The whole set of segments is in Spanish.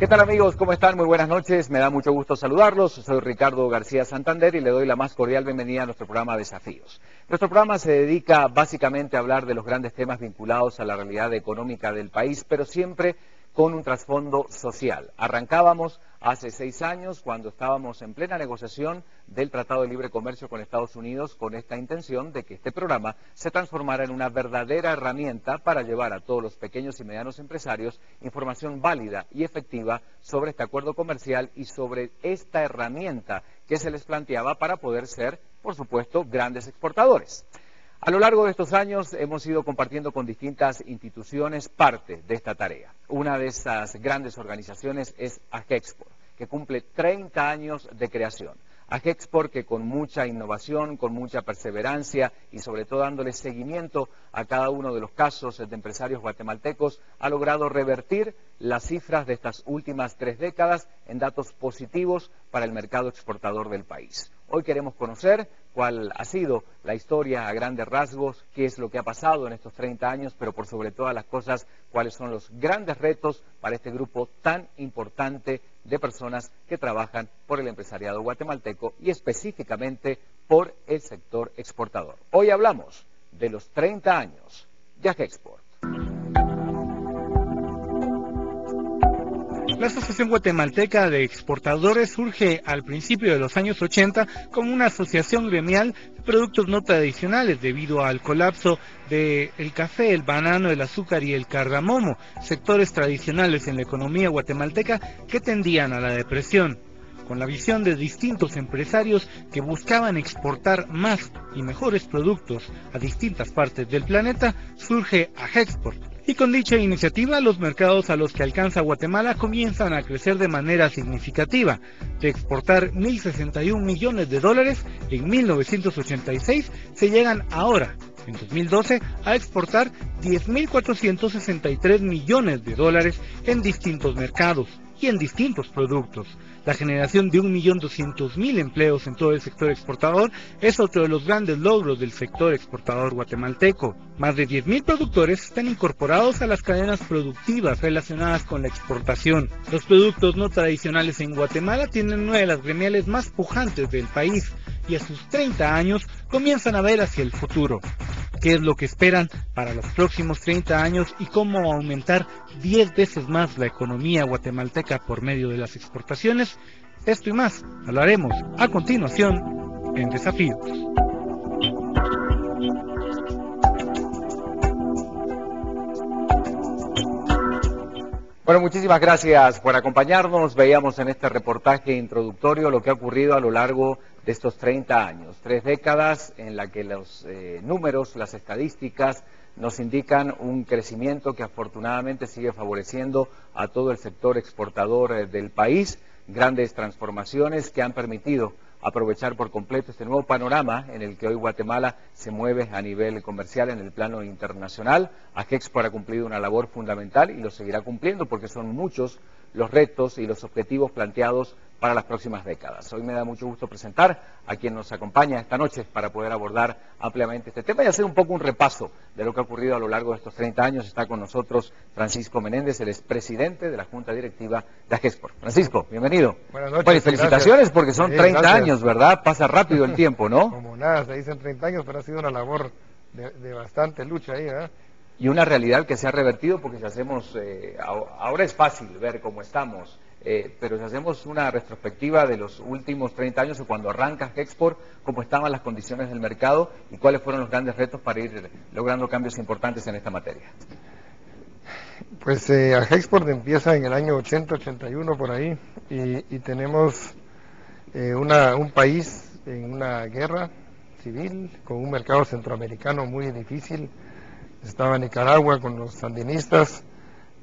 ¿Qué tal amigos? ¿Cómo están? Muy buenas noches. Me da mucho gusto saludarlos. Soy Ricardo García Santander y le doy la más cordial bienvenida a nuestro programa Desafíos. Nuestro programa se dedica básicamente a hablar de los grandes temas vinculados a la realidad económica del país, pero siempre con un trasfondo social. Arrancábamos hace 6 años cuando estábamos en plena negociación del Tratado de Libre Comercio con Estados Unidos con esta intención de que este programa se transformara en una verdadera herramienta para llevar a todos los pequeños y medianos empresarios información válida y efectiva sobre este acuerdo comercial y sobre esta herramienta que se les planteaba para poder ser, por supuesto, grandes exportadores. A lo largo de estos años hemos ido compartiendo con distintas instituciones parte de esta tarea. Una de esas grandes organizaciones es AGEXPORT, que cumple 30 años de creación. AGEXPORT que con mucha innovación, con mucha perseverancia y sobre todo dándole seguimiento a cada uno de los casos de empresarios guatemaltecos, ha logrado revertir las cifras de estas últimas 3 décadas en datos positivos para el mercado exportador del país. Hoy queremos conocer cuál ha sido la historia a grandes rasgos, qué es lo que ha pasado en estos 30 años, pero por sobre todas las cosas, cuáles son los grandes retos para este grupo tan importante de personas que trabajan por el empresariado guatemalteco y específicamente por el sector exportador. Hoy hablamos de los 30 años de AGEXPORT. La Asociación Guatemalteca de Exportadores surge al principio de los años 80 como una asociación gremial de productos no tradicionales debido al colapso del café, el banano, el azúcar y el cardamomo, sectores tradicionales en la economía guatemalteca que tendían a la depresión. Con la visión de distintos empresarios que buscaban exportar más y mejores productos a distintas partes del planeta, surge AGEXPORT. Y con dicha iniciativa, los mercados a los que alcanza Guatemala comienzan a crecer de manera significativa. De exportar 1.061 millones de dólares en 1986, se llegan ahora, en 2012, a exportar 10.463 millones de dólares en distintos mercados y en distintos productos. La generación de 1.200.000 empleos en todo el sector exportador es otro de los grandes logros del sector exportador guatemalteco. Más de 10.000 productores están incorporados a las cadenas productivas relacionadas con la exportación. Los productos no tradicionales en Guatemala tienen una de las gremiales más pujantes del país y a sus 30 años comienzan a ver hacia el futuro. ¿Qué es lo que esperan para los próximos 30 años y cómo aumentar 10 veces más la economía guatemalteca por medio de las exportaciones? Esto y más hablaremos a continuación en Desafíos. Bueno, muchísimas gracias por acompañarnos. Veíamos en este reportaje introductorio lo que ha ocurrido a lo largo de estos 30 años, 3 décadas en la que los números, las estadísticas nos indican un crecimiento que afortunadamente sigue favoreciendo a todo el sector exportador del país, grandes transformaciones que han permitido aprovechar por completo este nuevo panorama en el que hoy Guatemala se mueve a nivel comercial en el plano internacional. AGEXPORT ha cumplido una labor fundamental y lo seguirá cumpliendo porque son muchos los retos y los objetivos planteados para las próximas décadas. Hoy me da mucho gusto presentar a quien nos acompaña esta noche para poder abordar ampliamente este tema y hacer un poco un repaso de lo que ha ocurrido a lo largo de estos 30 años. Está con nosotros Francisco Menéndez, el expresidente de la Junta Directiva de AGEXPORT. Francisco, bienvenido. Buenas noches. Bueno, y felicitaciones gracias. Porque son 30 años, ¿verdad? Pasa rápido el tiempo, ¿no? Como nada, se dicen 30 años, pero ha sido una labor de bastante lucha ahí, ¿verdad? Y una realidad que se ha revertido porque si hacemos, ahora es fácil ver cómo estamos, pero si hacemos una retrospectiva de los últimos 30 años o cuando arranca AGEXPORT, cómo estaban las condiciones del mercado y cuáles fueron los grandes retos para ir logrando cambios importantes en esta materia. Pues AGEXPORT empieza en el año 80-81 por ahí y tenemos un país en una guerra civil con un mercado centroamericano muy difícil. Estaba Nicaragua con los sandinistas,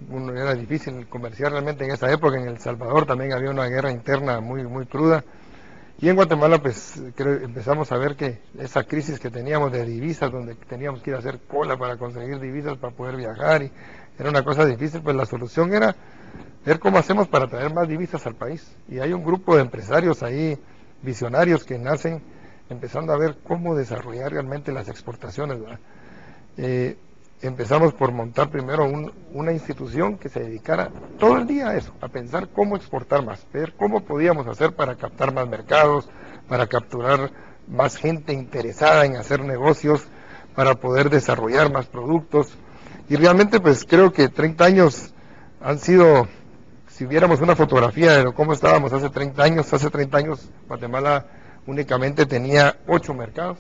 era difícil comerciar realmente en esa época. En El Salvador también había una guerra interna muy cruda. Y en Guatemala pues empezamos a ver que esa crisis que teníamos de divisas, donde teníamos que ir a hacer cola para conseguir divisas para poder viajar, y era una cosa difícil, pues la solución era ver cómo hacemos para traer más divisas al país. Y hay un grupo de empresarios ahí, visionarios, que nacen empezando a ver cómo desarrollar realmente las exportaciones, ¿verdad? empezamos por montar primero una institución que se dedicara todo el día a eso, a pensar cómo exportar más, ver cómo podíamos hacer para captar más mercados, para capturar más gente interesada en hacer negocios, para poder desarrollar más productos. Y realmente pues creo que 30 años han sido, si viéramos una fotografía de cómo estábamos hace 30 años Guatemala únicamente tenía 8 mercados.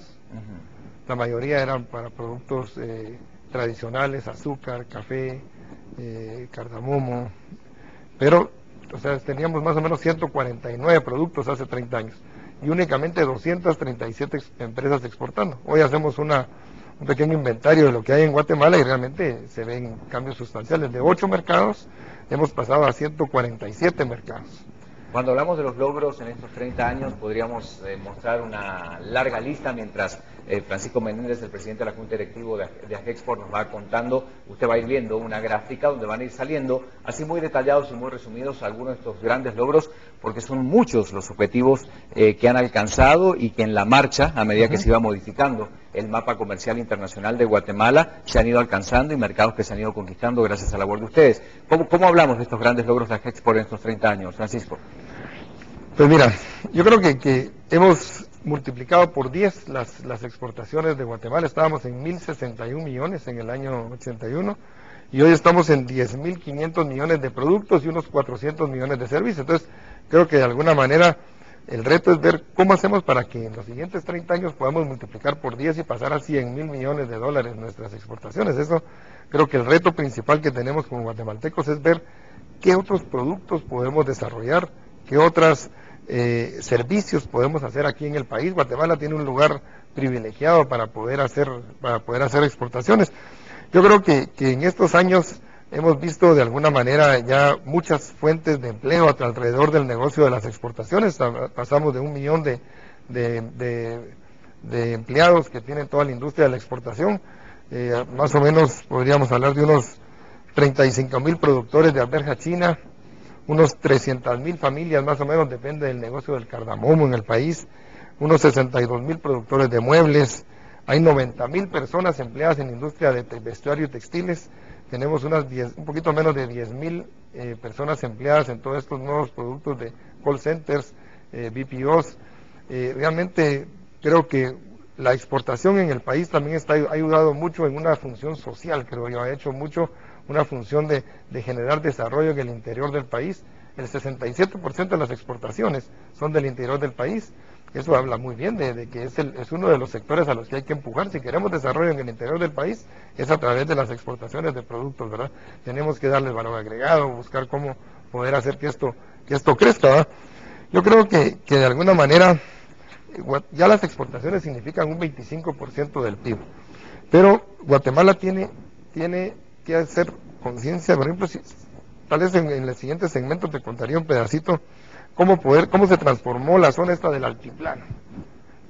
La mayoría eran para productos tradicionales, azúcar, café, cardamomo, pero o sea, teníamos más o menos 149 productos hace 30 años y únicamente 237 empresas exportando. Hoy hacemos un pequeño inventario de lo que hay en Guatemala y realmente se ven cambios sustanciales. De 8 mercados hemos pasado a 147 mercados. Cuando hablamos de los logros en estos 30 años, podríamos mostrar una larga lista mientras Francisco Menéndez, el presidente de la Junta Directiva de AGEXPORT, nos va contando. Usted va a ir viendo una gráfica donde van a ir saliendo, así muy detallados y muy resumidos, algunos de estos grandes logros, porque son muchos los objetivos que han alcanzado y que en la marcha, a medida que se iba modificando el mapa comercial internacional de Guatemala, se han ido alcanzando y mercados que se han ido conquistando gracias a la labor de ustedes. ¿Cómo hablamos de estos grandes logros de AGEXPORT en estos 30 años, Francisco? Pues mira, yo creo que hemos multiplicado por 10 las exportaciones de Guatemala. Estábamos en 1.061 millones en el año 81 y hoy estamos en 10.500 millones de productos y unos 400 millones de servicios. Entonces, creo que de alguna manera el reto es ver cómo hacemos para que en los siguientes 30 años podamos multiplicar por 10 y pasar a 100.000 millones de dólares nuestras exportaciones. Eso creo que el reto principal que tenemos como guatemaltecos es ver qué otros productos podemos desarrollar, qué otras servicios podemos hacer aquí en el país. Guatemala tiene un lugar privilegiado para poder hacer exportaciones. Yo creo que en estos años hemos visto de alguna manera ya muchas fuentes de empleo alrededor del negocio de las exportaciones. Pasamos de 1 millón de empleados que tiene toda la industria de la exportación. Más o menos podríamos hablar de unos 35.000 productores de alberja china, unos 300.000 familias más o menos, depende del negocio del cardamomo en el país, unos 62.000 productores de muebles, hay 90.000 personas empleadas en la industria de vestuario y textiles, tenemos un poquito menos de 10.000 personas empleadas en todos estos nuevos productos de call centers, BPOs. Realmente creo que la exportación en el país también ha ayudado mucho en una función social, creo yo, ha hecho mucho una función de generar desarrollo en el interior del país. El 67% de las exportaciones son del interior del país. Eso habla muy bien de que es uno de los sectores a los que hay que empujar. Si queremos desarrollo en el interior del país, es a través de las exportaciones de productos, ¿verdad? Tenemos que darles valor agregado, buscar cómo poder hacer que esto crezca, ¿verdad? Yo creo que de alguna manera ya las exportaciones significan un 25% del PIB. Pero Guatemala tiene que hacer conciencia. Por ejemplo, tal vez en el siguiente segmento te contaría un pedacito cómo se transformó la zona esta del altiplano.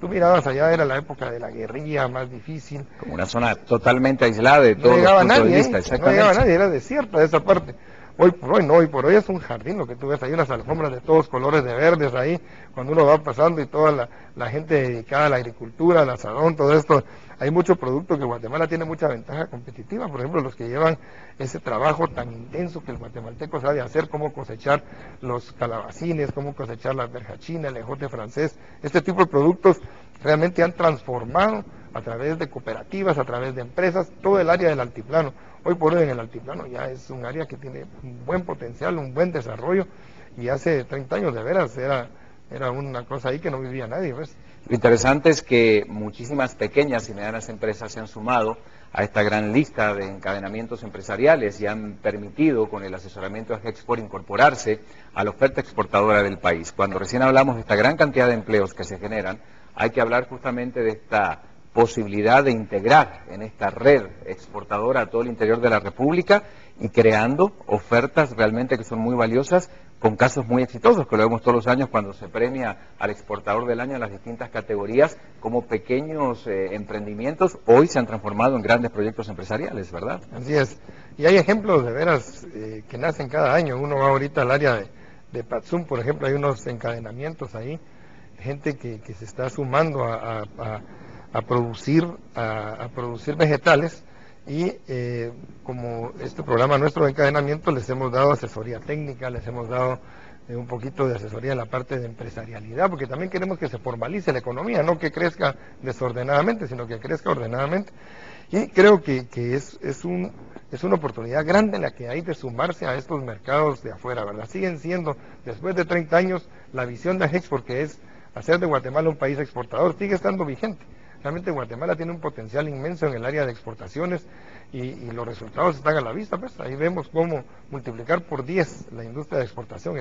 Tú mirabas allá, era la época de la guerrilla más difícil. Como una zona totalmente aislada de todos los puntos de vista, exactamente. No llegaba nadie, era desierta esa parte. Hoy por hoy es un jardín lo que tú ves, hay unas alfombras de todos colores de verdes ahí, cuando uno va pasando y toda la gente dedicada a la agricultura, al asadón, todo esto. Hay mucho producto que Guatemala tiene mucha ventaja competitiva, por ejemplo, los que llevan ese trabajo tan intenso que el guatemalteco sabe hacer, cómo cosechar los calabacines, cómo cosechar la alberja china, el ejote francés. Este tipo de productos realmente han transformado a través de cooperativas, a través de empresas, todo el área del altiplano. Hoy por hoy en el altiplano ya es un área que tiene un buen potencial, un buen desarrollo, y hace 30 años de veras era una cosa ahí que no vivía nadie, ¿ves? Lo interesante es que muchísimas pequeñas y medianas empresas se han sumado a esta gran lista de encadenamientos empresariales y han permitido con el asesoramiento de AGEXPORT incorporarse a la oferta exportadora del país. Cuando recién hablamos de esta gran cantidad de empleos que se generan, hay que hablar justamente de esta posibilidad de integrar en esta red exportadora a todo el interior de la República y creando ofertas realmente que son muy valiosas, con casos muy exitosos, que lo vemos todos los años cuando se premia al exportador del año en las distintas categorías, como pequeños emprendimientos hoy se han transformado en grandes proyectos empresariales, ¿verdad? Así es, y hay ejemplos de veras que nacen cada año. Uno va ahorita al área de Patzum, por ejemplo, hay unos encadenamientos ahí, gente que se está sumando a producir vegetales y como este programa nuestro de encadenamiento, les hemos dado asesoría técnica, les hemos dado un poquito de asesoría en la parte de empresarialidad, porque también queremos que se formalice la economía, no que crezca desordenadamente, sino que crezca ordenadamente. Y creo que es una oportunidad grande la que hay de sumarse a estos mercados de afuera, ¿verdad? Siguen siendo, después de 30 años, la visión de AGEXPORT, que es hacer de Guatemala un país exportador, sigue estando vigente. Realmente Guatemala tiene un potencial inmenso en el área de exportaciones y los resultados están a la vista, pues ahí vemos cómo multiplicar por 10 la industria de exportación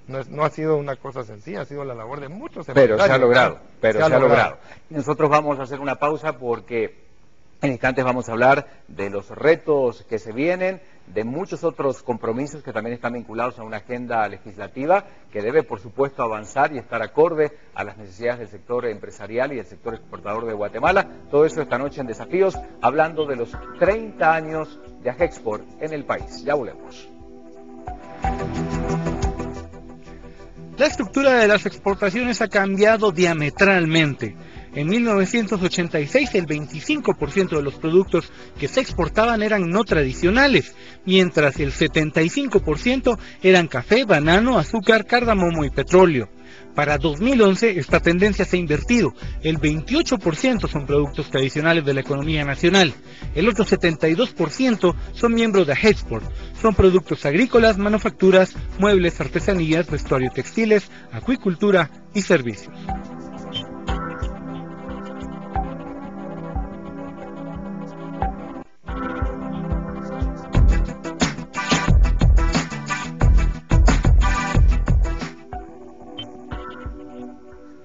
no ha sido una cosa sencilla, ha sido la labor de muchos empresarios. Pero se ha logrado. Nosotros vamos a hacer una pausa porque en instantes vamos a hablar de los retos que se vienen, de muchos otros compromisos que también están vinculados a una agenda legislativa que debe, por supuesto, avanzar y estar acorde a las necesidades del sector empresarial y del sector exportador de Guatemala. Todo eso esta noche en Desafíos, hablando de los 30 años de AGEXPORT en el país. Ya volvemos. La estructura de las exportaciones ha cambiado diametralmente. En 1986 el 25% de los productos que se exportaban eran no tradicionales, mientras el 75% eran café, banano, azúcar, cardamomo y petróleo. Para 2011 esta tendencia se ha invertido, el 28% son productos tradicionales de la economía nacional, el otro 72% son miembros de AGEXPORT, son productos agrícolas, manufacturas, muebles, artesanías, vestuario, textiles, acuicultura y servicios.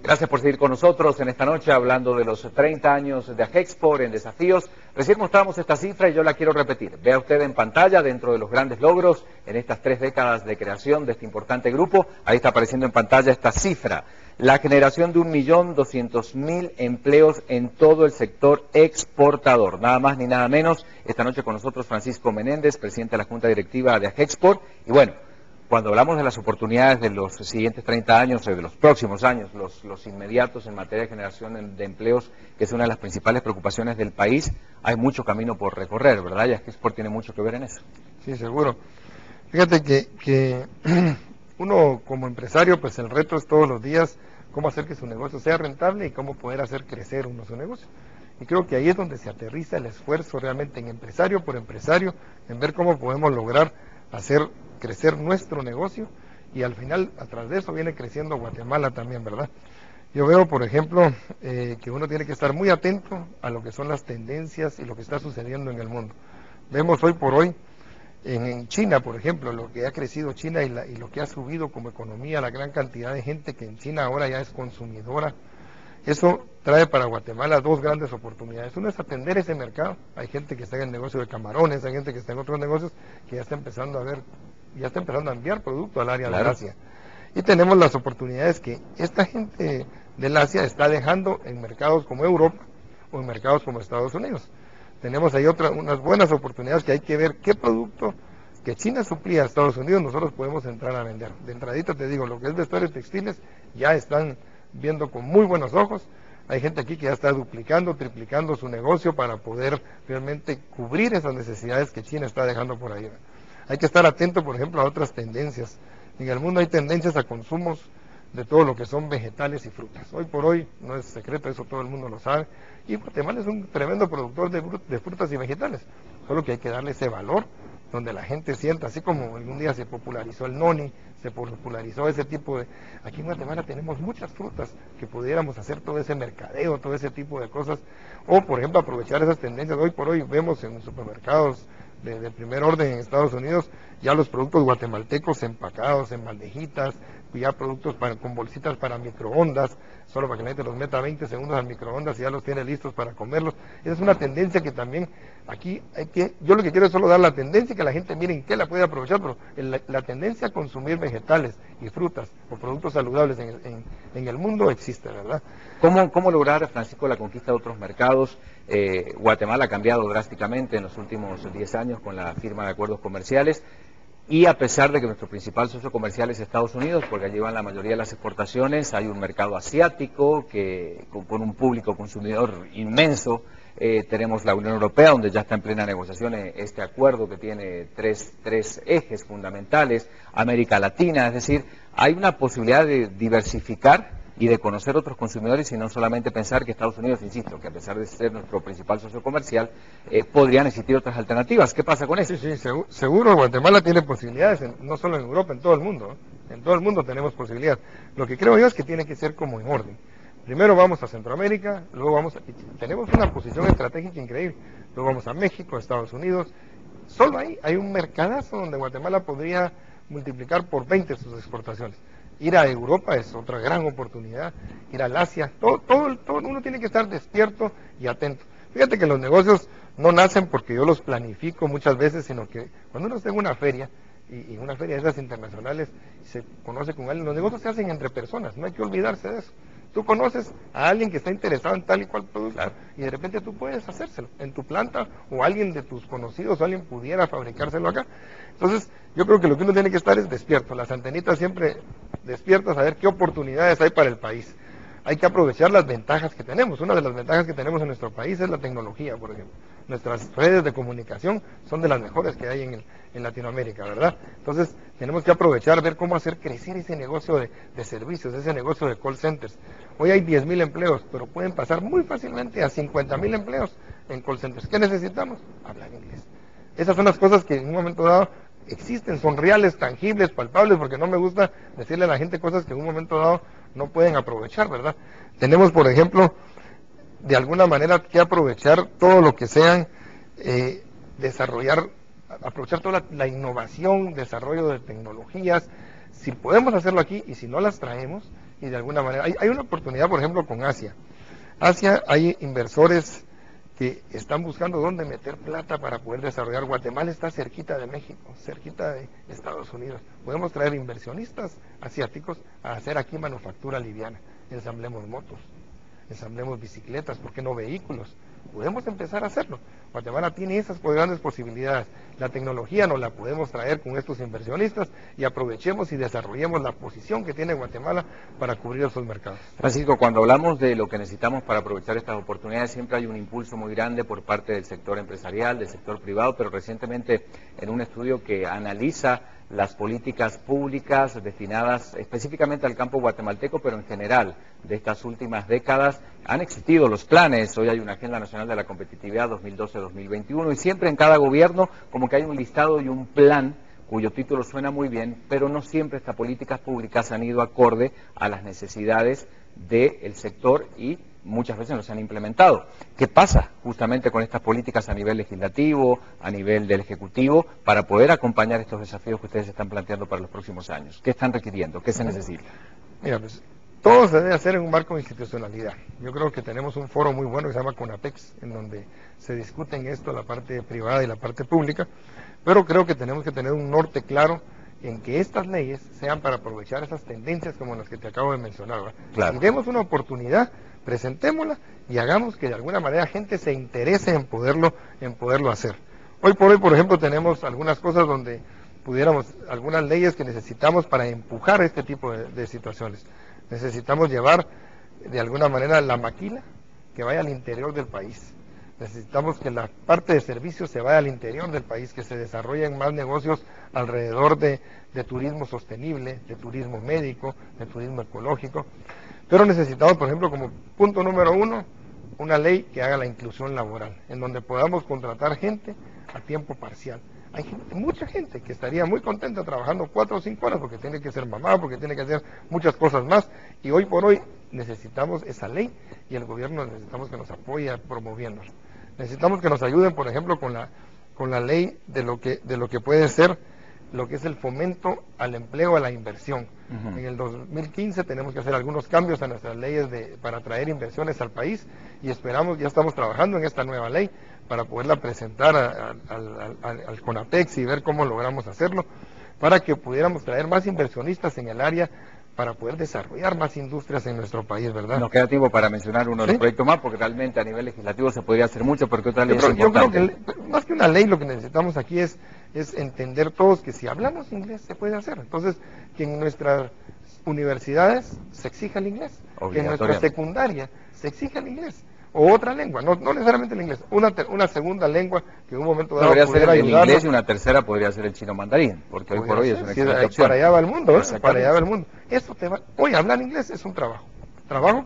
Gracias por seguir con nosotros en esta noche hablando de los 30 años de AGEXPORT en Desafíos. Recién mostramos esta cifra y yo la quiero repetir. Vea usted en pantalla, dentro de los grandes logros en estas 3 décadas de creación de este importante grupo, ahí está apareciendo en pantalla esta cifra. La generación de 1.200.000 empleos en todo el sector exportador. Nada más ni nada menos. Esta noche con nosotros Francisco Menéndez, presidente de la Junta Directiva de AGEXPORT. Y bueno, cuando hablamos de las oportunidades de los siguientes 30 años, o de los próximos años, los inmediatos en materia de generación de empleos, que es una de las principales preocupaciones del país, hay mucho camino por recorrer, ¿verdad? Y AGEXPORT tiene mucho que ver en eso. Sí, seguro. Fíjate que uno como empresario, pues el reto es todos los días cómo hacer que su negocio sea rentable y cómo poder hacer crecer uno su negocio. Y creo que ahí es donde se aterriza el esfuerzo realmente en empresario por empresario, en ver cómo podemos lograr hacer crecer nuestro negocio y al final, atrás de eso, viene creciendo Guatemala también, ¿verdad? Yo veo, por ejemplo, que uno tiene que estar muy atento a lo que son las tendencias y lo que está sucediendo en el mundo. Vemos hoy por hoy, en China, por ejemplo, lo que ha crecido China y lo que ha subido como economía, la gran cantidad de gente que en China ahora ya es consumidora. Eso trae para Guatemala 2 grandes oportunidades. Una es atender ese mercado. Hay gente que está en el negocio de camarones, hay gente que está en otros negocios que ya está empezando a enviar producto al área de Asia. Y tenemos las oportunidades que esta gente del Asia está dejando en mercados como Europa o en mercados como Estados Unidos. Tenemos ahí unas buenas oportunidades que hay que ver qué producto que China suplía a Estados Unidos nosotros podemos entrar a vender. De entradita te digo, lo que es vestuarios textiles ya están viendo con muy buenos ojos. Hay gente aquí que ya está duplicando, triplicando su negocio para poder realmente cubrir esas necesidades que China está dejando por ahí. Hay que estar atento, por ejemplo, a otras tendencias. En el mundo hay tendencias a consumos de todo lo que son vegetales y frutas. Hoy por hoy, no es secreto, eso todo el mundo lo sabe, y Guatemala es un tremendo productor de frutas y vegetales, solo que hay que darle ese valor, donde la gente sienta, así como algún día se popularizó el noni, se popularizó ese tipo de... Aquí en Guatemala tenemos muchas frutas que pudiéramos hacer todo ese mercadeo, todo ese tipo de cosas, o por ejemplo aprovechar esas tendencias. Hoy por hoy vemos en los supermercados de primer orden en Estados Unidos ya los productos guatemaltecos empacados en bandejitas, ya productos con bolsitas para microondas, solo para que la gente los meta 20 segundos al microondas y ya los tiene listos para comerlos. Esa es una tendencia que también aquí yo lo que quiero es solo dar la tendencia y que la gente mire en qué la puede aprovechar, pero la tendencia a consumir vegetales y frutas o productos saludables en el mundo existe, ¿verdad? ¿Cómo lograr, Francisco, la conquista de otros mercados? Guatemala ha cambiado drásticamente en los últimos 10 años con la firma de acuerdos comerciales. Y a pesar de que nuestro principal socio comercial es Estados Unidos, porque allí van la mayoría de las exportaciones, hay un mercado asiático con un público consumidor inmenso, tenemos la Unión Europea, donde ya está en plena negociación este acuerdo que tiene tres ejes fundamentales, América Latina, es decir, hay una posibilidad de diversificar y de conocer otros consumidores y no solamente pensar que Estados Unidos, insisto, que a pesar de ser nuestro principal socio comercial, podrían existir otras alternativas. ¿Qué pasa con eso? Sí, seguro Guatemala tiene posibilidades, no solo en Europa, en todo el mundo, ¿no? En todo el mundo tenemos posibilidades. Lo que creo yo es que tiene que ser como en orden. Primero vamos a Centroamérica, luego tenemos una posición estratégica increíble, luego vamos a México, a Estados Unidos. Solo ahí hay un mercadazo donde Guatemala podría multiplicar por 20 sus exportaciones. Ir a Europa es otra gran oportunidad, ir al Asia, todo uno tiene que estar despierto y atento. Fíjate que los negocios no nacen porque yo los planifico muchas veces, sino que cuando uno está en una feria, y una feria de esas internacionales, se conoce con alguien, los negocios se hacen entre personas, no hay que olvidarse de eso. Tú conoces a alguien que está interesado en tal y cual producto, claro, y de repente tú puedes hacérselo en tu planta, o alguien de tus conocidos, o alguien pudiera fabricárselo acá. Entonces, yo creo que lo que uno tiene que estar es despierto, las antenitas siempre despiertas a ver qué oportunidades hay para el país. Hay que aprovechar las ventajas que tenemos. Una de las ventajas que tenemos en nuestro país es la tecnología, por ejemplo. Nuestras redes de comunicación son de las mejores que hay en Latinoamérica, ¿verdad? Entonces, tenemos que aprovechar, ver cómo hacer crecer ese negocio de servicios, ese negocio de call centers. Hoy hay 10,000 empleos, pero pueden pasar muy fácilmente a 50,000 empleos en call centers. ¿Qué necesitamos? Hablar inglés. Esas son las cosas que en un momento dado existen, son reales, tangibles, palpables, porque no me gusta decirle a la gente cosas que en un momento dado no pueden aprovechar, ¿verdad? Tenemos, por ejemplo, de alguna manera que aprovechar todo lo que sean, aprovechar toda la innovación, desarrollo de tecnologías, si podemos hacerlo aquí y si no las traemos, y de alguna manera, hay una oportunidad, por ejemplo, con Asia. Asia, hay inversores que están buscando dónde meter plata para poder desarrollar. Guatemala está cerquita de México, cerquita de Estados Unidos. Podemos traer inversionistas asiáticos a hacer aquí manufactura liviana. Ensamblemos motos, ensamblemos bicicletas, ¿por qué no vehículos? Podemos empezar a hacerlo. Guatemala tiene esas grandes posibilidades. La tecnología nos la podemos traer con estos inversionistas y aprovechemos y desarrollemos la posición que tiene Guatemala para cubrir esos mercados. Francisco, cuando hablamos de lo que necesitamos para aprovechar estas oportunidades, siempre hay un impulso muy grande por parte del sector empresarial, del sector privado, pero recientemente en un estudio que analiza las políticas públicas destinadas específicamente al campo guatemalteco, pero en general de estas últimas décadas, han existido los planes. Hoy hay una Agenda Nacional de la Competitividad 2012-2021 y siempre en cada gobierno como que hay un listado y un plan cuyo título suena muy bien, pero no siempre estas políticas públicas han ido acorde a las necesidades del sector y muchas veces no se han implementado. ¿Qué pasa justamente con estas políticas a nivel legislativo, a nivel del Ejecutivo, para poder acompañar estos desafíos que ustedes están planteando para los próximos años? ¿Qué están requiriendo? ¿Qué se necesita? Mira, pues todo se debe hacer en un marco de institucionalidad. Yo creo que tenemos un foro muy bueno que se llama CONAPEX, en donde se discuten esto, la parte privada y la parte pública, pero creo que tenemos que tener un norte claro en que estas leyes sean para aprovechar esas tendencias como las que te acabo de mencionar, ¿verdad? Claro. Si demos una oportunidad, presentémosla y hagamos que de alguna manera gente se interese en poderlo hacer. Hoy por hoy, por ejemplo, tenemos algunas cosas donde algunas leyes que necesitamos para empujar este tipo de situaciones. Necesitamos llevar de alguna manera la maquila que vaya al interior del país. Necesitamos que la parte de servicios se vaya al interior del país, que se desarrollen más negocios alrededor de turismo sostenible, de turismo médico, de turismo ecológico. Pero necesitamos, por ejemplo, como punto número 1, una ley que haga la inclusión laboral, en donde podamos contratar gente a tiempo parcial. Hay mucha gente que estaría muy contenta trabajando 4 o 5 horas porque tiene que ser mamá, porque tiene que hacer muchas cosas más, y hoy por hoy necesitamos esa ley y el gobierno necesitamos que nos apoye promoviéndola. Necesitamos que nos ayuden, por ejemplo, con la ley de lo que puede ser lo que es el fomento al empleo, a la inversión. Uh-huh. En el 2015 tenemos que hacer algunos cambios a nuestras leyes para atraer inversiones al país y ya estamos trabajando en esta nueva ley para poderla presentar al CONAPEX y ver cómo logramos hacerlo, para que pudiéramos traer más inversionistas en el área, para poder desarrollar más industrias en nuestro país, ¿verdad? Nos queda tiempo para mencionar uno de los proyectos más, porque realmente a nivel legislativo se podría hacer mucho, porque otra ley es importante. Yo creo que más que una ley, lo que necesitamos aquí es entender todos que si hablamos inglés se puede hacer. Entonces, que en nuestras universidades se exija el inglés, que en nuestra secundaria se exija el inglés. o otra lengua, no necesariamente el inglés, una segunda lengua que en un momento dado podría ser pudiera el ayudarnos. inglés y una tercera podría ser el chino mandarín, porque hoy por hoy es una excelente opción. Para allá va el mundo, para allá va el mundo. Hoy hablar inglés es un trabajo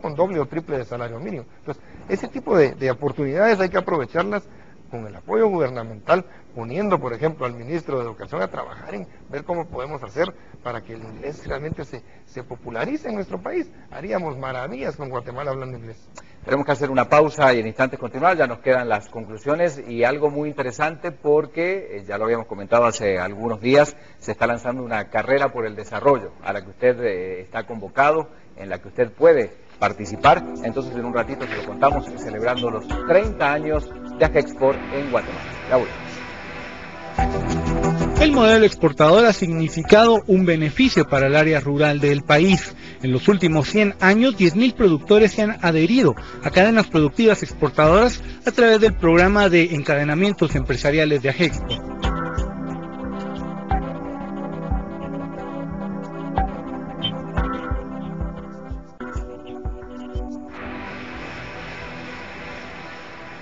con doble o triple de salario mínimo. Entonces, ese tipo de oportunidades hay que aprovecharlas con el apoyo gubernamental, poniendo, por ejemplo, al ministro de Educación a trabajar en ver cómo podemos hacer para que el inglés realmente se popularice en nuestro país. Haríamos maravillas con Guatemala hablando inglés. Tenemos que hacer una pausa y en instantes continuar, ya nos quedan las conclusiones y algo muy interesante porque, ya lo habíamos comentado hace algunos días, se está lanzando una carrera por el desarrollo a la que usted está convocado, en la que usted puede participar. Entonces en un ratito se lo contamos, celebrando los 30 años de AGEXPORT en Guatemala. Ya volvemos. El modelo exportador ha significado un beneficio para el área rural del país. En los últimos 100 años, 10.000 productores se han adherido a cadenas productivas exportadoras a través del programa de encadenamientos empresariales de AGEXPORT.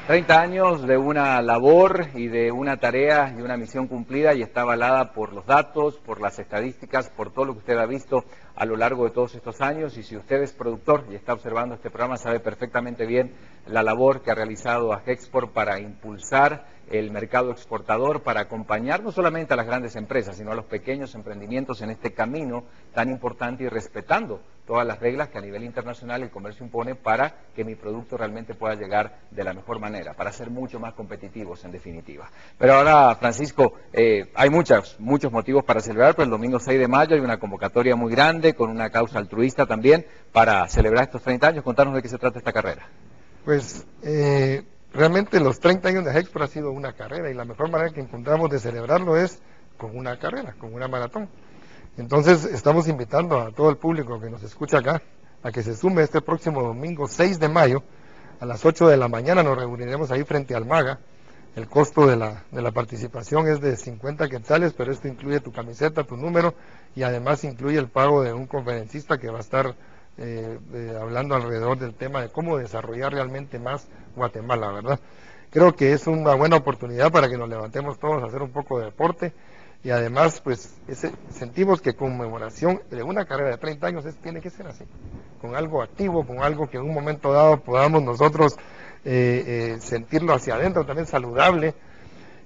...30 años de una labor y de una tarea y una misión cumplida y está avalada por los datos, por las estadísticas, por todo lo que usted ha visto a lo largo de todos estos años. Y si usted es productor y está observando este programa, sabe perfectamente bien la labor que ha realizado AGEXPORT para impulsar el mercado exportador, para acompañar no solamente a las grandes empresas, sino a los pequeños emprendimientos en este camino tan importante y respetando todas las reglas que a nivel internacional el comercio impone para que mi producto realmente pueda llegar de la mejor manera, para ser mucho más competitivos en definitiva. Pero ahora, Francisco, hay muchos motivos para celebrar, pero el domingo 6 de mayo hay una convocatoria muy grande con una causa altruista también para celebrar estos 30 años. Contanos de qué se trata esta carrera. Pues realmente los 30 años de AGEXPORT ha sido una carrera y la mejor manera que encontramos de celebrarlo es con una carrera, con una maratón. Entonces estamos invitando a todo el público que nos escucha acá a que se sume este próximo domingo 6 de mayo a las 8 de la mañana. Nos reuniremos ahí frente al MAGA. El costo de la participación es de 50 quetzales, pero esto incluye tu camiseta, tu número y además incluye el pago de un conferencista que va a estar hablando alrededor del tema de cómo desarrollar realmente más Guatemala, ¿verdad? Creo que es una buena oportunidad para que nos levantemos todos a hacer un poco de deporte y además pues sentimos que conmemoración de una carrera de 30 años tiene que ser así, con algo activo, con algo que en un momento dado podamos nosotros sentirlo hacia adentro, también saludable.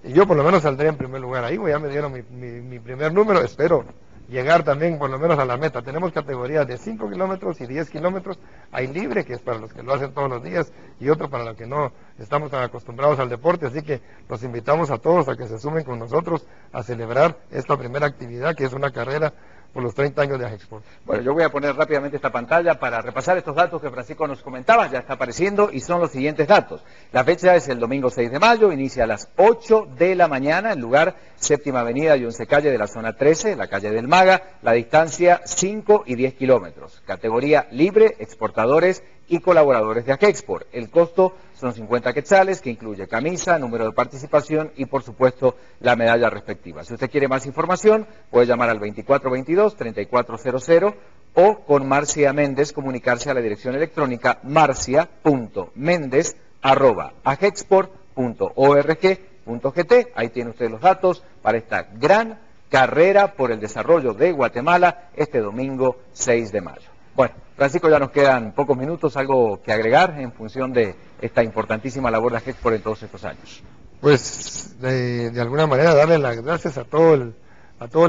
Y yo por lo menos saldré en primer lugar ahí, ya me dieron mi primer número, espero llegar también por lo menos a la meta. Tenemos categorías de 5 kilómetros y 10 kilómetros, hay libre, que es para los que lo hacen todos los días, y otro para los que no estamos tan acostumbrados al deporte, así que los invitamos a todos a que se sumen con nosotros a celebrar esta primera actividad, que es una carrera por los 30 años de AGEXPORT. Bueno, yo voy a poner rápidamente esta pantalla para repasar estos datos que Francisco nos comentaba, ya está apareciendo, y son los siguientes datos. La fecha es el domingo 6 de mayo, inicia a las 8 de la mañana, el lugar Séptima Avenida y 11 Calle de la zona 13, la calle del Maga, la distancia 5 y 10 kilómetros. Categoría libre, exportadores y colaboradores de AGEXPORT. El costo son 50 quetzales, que incluye camisa, número de participación y, por supuesto, la medalla respectiva. Si usted quiere más información, puede llamar al 2422-3400 o con Marcia Méndez comunicarse a la dirección electrónica marcia.mendez@agexport.org.gt. Ahí tiene usted los datos para esta gran carrera por el desarrollo de Guatemala este domingo 6 de mayo. Bueno, Francisco, ya nos quedan pocos minutos, ¿algo que agregar en función de esta importantísima labor de AGEXPORT en todos estos años? Pues de alguna manera darle las gracias a todo el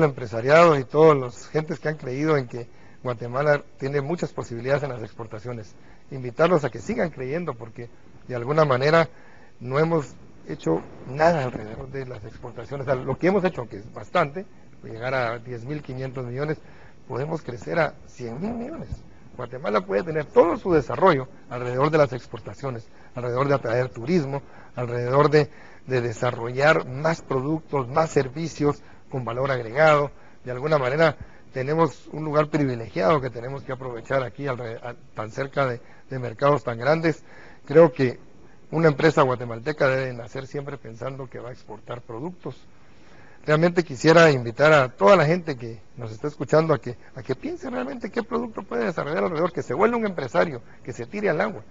empresariado y todas las gentes que han creído en que Guatemala tiene muchas posibilidades en las exportaciones. Invitarlos a que sigan creyendo porque de alguna manera no hemos hecho nada alrededor de las exportaciones. O sea, lo que hemos hecho, que es bastante, llegar a 10.500 millones, podemos crecer a 100.000 millones. Guatemala puede tener todo su desarrollo alrededor de las exportaciones, alrededor de atraer turismo, alrededor de desarrollar más productos, más servicios con valor agregado. De alguna manera tenemos un lugar privilegiado que tenemos que aprovechar aquí tan cerca de mercados tan grandes. Creo que una empresa guatemalteca debe nacer siempre pensando que va a exportar productos. Realmente quisiera invitar a toda la gente que nos está escuchando a que piense realmente qué producto puede desarrollar alrededor, que se vuelva un empresario, que se tire al agua.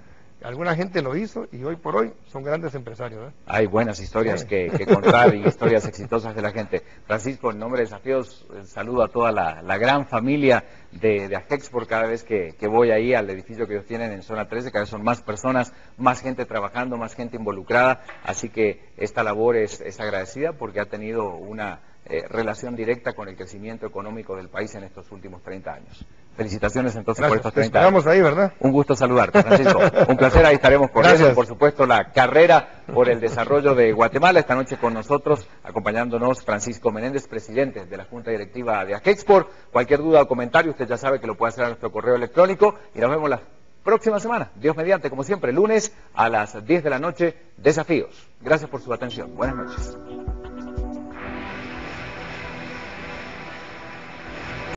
alguna gente lo hizo y hoy por hoy son grandes empresarios. Hay buenas historias Sí. que contar y historias exitosas de la gente. Francisco, en nombre de Desafíos, saludo a toda la gran familia de Agexport. Cada vez que voy ahí al edificio que ellos tienen en zona 13, cada vez son más personas, más gente trabajando, más gente involucrada, así que esta labor es agradecida porque ha tenido una relación directa con el crecimiento económico del país en estos últimos 30 años. Felicitaciones entonces por estos 30 años. Ahí, ¿verdad? Un gusto saludarte, Francisco. Un placer, ahí estaremos corriendo. Gracias. Por supuesto, la carrera por el desarrollo de Guatemala. Esta noche con nosotros, acompañándonos Francisco Menéndez, presidente de la Junta Directiva de Agexport. Cualquier duda o comentario, usted ya sabe que lo puede hacer a nuestro correo electrónico y nos vemos la próxima semana. Dios mediante, como siempre, lunes a las 10 de la noche, Desafíos. Gracias por su atención. Buenas noches.